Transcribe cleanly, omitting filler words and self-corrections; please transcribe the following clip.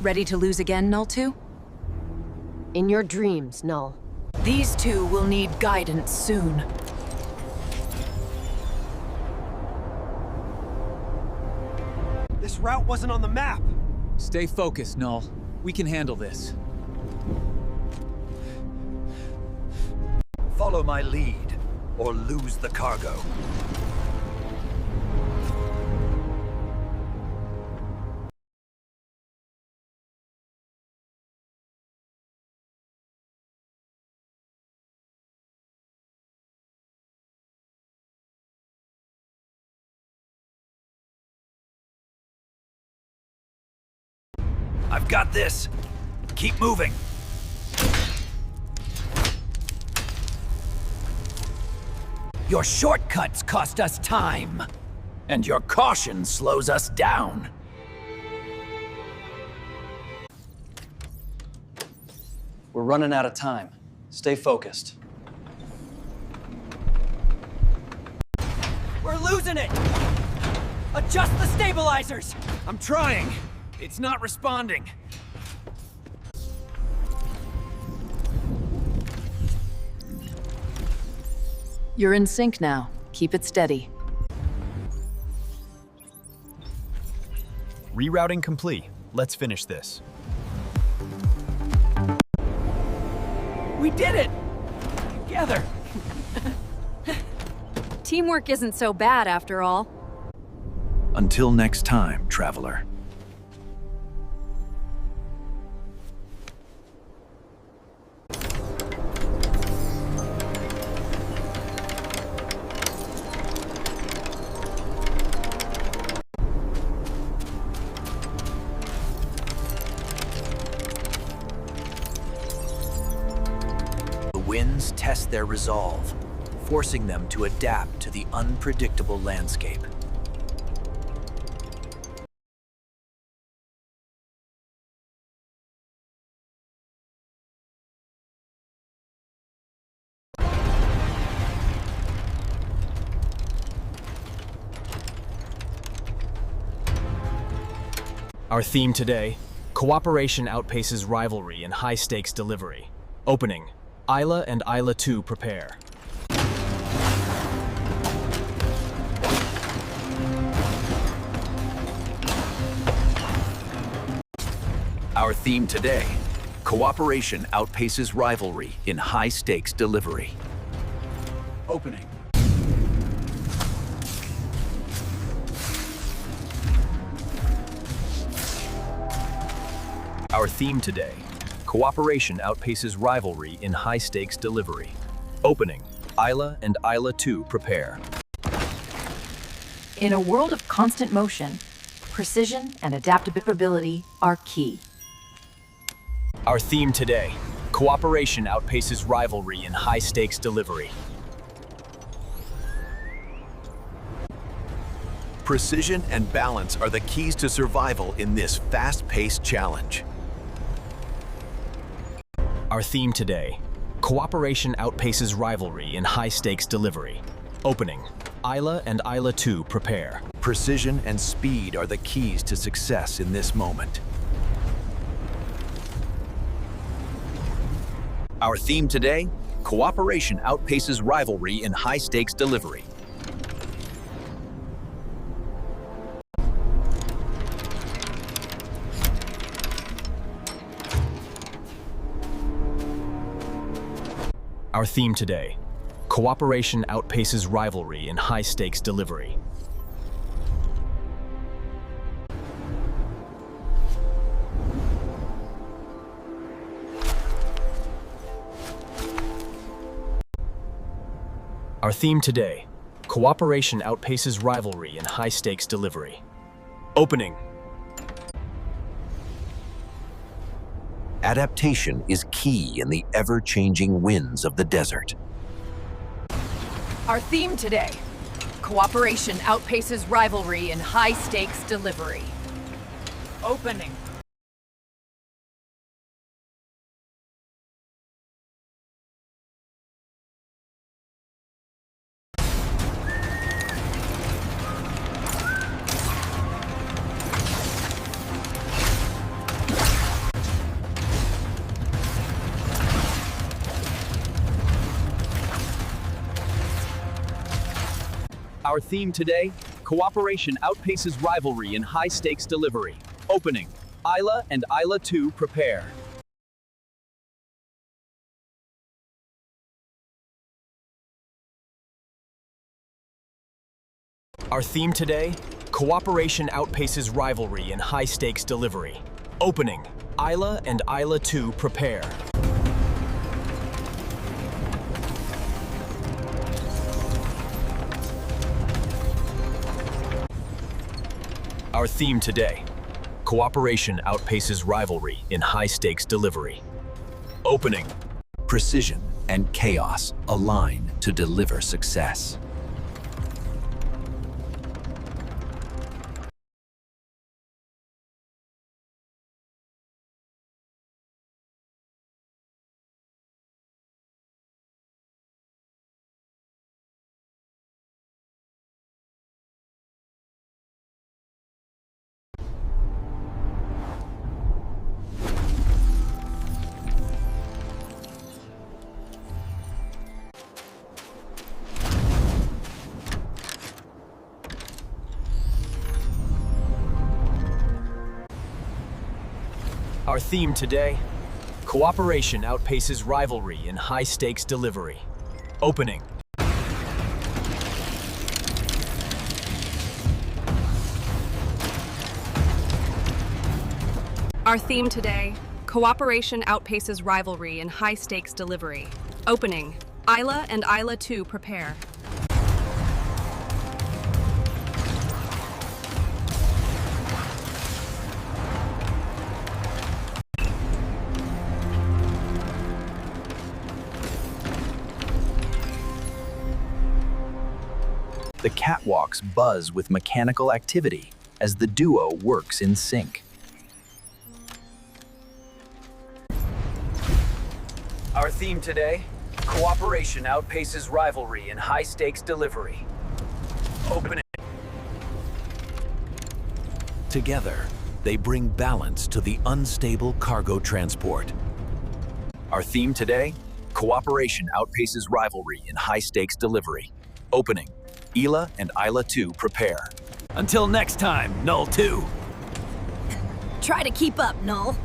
Ready to lose again, Null 2? In your dreams, Null. These two will need guidance soon. This route wasn't on the map! Stay focused, Null. We can handle this. Follow my lead, or lose the cargo. I've got this. Keep moving. Your shortcuts cost us time, and your caution slows us down. We're running out of time. Stay focused. We're losing it! Adjust the stabilizers! I'm trying. It's not responding. You're in sync now. Keep it steady. Rerouting complete. Let's finish this. We did it! Together! Teamwork isn't so bad after all. Until next time, traveler. Winds test their resolve, forcing them to adapt to the unpredictable landscape. Our theme today, cooperation outpaces rivalry in high-stakes delivery. Opening, Ila and Ila 2 prepare. Our theme today, cooperation outpaces rivalry in high-stakes delivery. Opening. Our theme today, cooperation outpaces rivalry in high-stakes delivery. Opening, Ila and Ila 2 prepare. In a world of constant motion, precision and adaptability are key. Our theme today, cooperation outpaces rivalry in high-stakes delivery. Precision and balance are the keys to survival in this fast-paced challenge. Our theme today, cooperation outpaces rivalry in high-stakes delivery. Opening, Ila and Ila 2 prepare. Precision and speed are the keys to success in this moment. Our theme today, cooperation outpaces rivalry in high-stakes delivery. Our theme today, cooperation outpaces rivalry in high-stakes delivery. Our theme today, cooperation outpaces rivalry in high-stakes delivery. Opening. Adaptation is key in the ever-changing winds of the desert. Our theme today, cooperation outpaces rivalry in high-stakes delivery. Opening. Our theme today, cooperation outpaces rivalry in high-stakes delivery. Opening, Ila and Ila 2 prepare. Our theme today, cooperation outpaces rivalry in high-stakes delivery. Opening, Ila and Ila 2 prepare. Our theme today, cooperation outpaces rivalry in high-stakes delivery. Opening, Precision and chaos align to deliver success. Our theme today, cooperation outpaces rivalry in high-stakes delivery. Opening, Our theme today, cooperation outpaces rivalry in high-stakes delivery. Opening, Ila and Ila 2 prepare. The catwalks buzz with mechanical activity as the duo works in sync. Our theme today, cooperation outpaces rivalry in high-stakes delivery. Opening. Together, they bring balance to the unstable cargo transport. our theme today, cooperation outpaces rivalry in high-stakes delivery. Opening, Ila and Ila 2 prepare. Until next time, Null 2. Try to keep up, Null.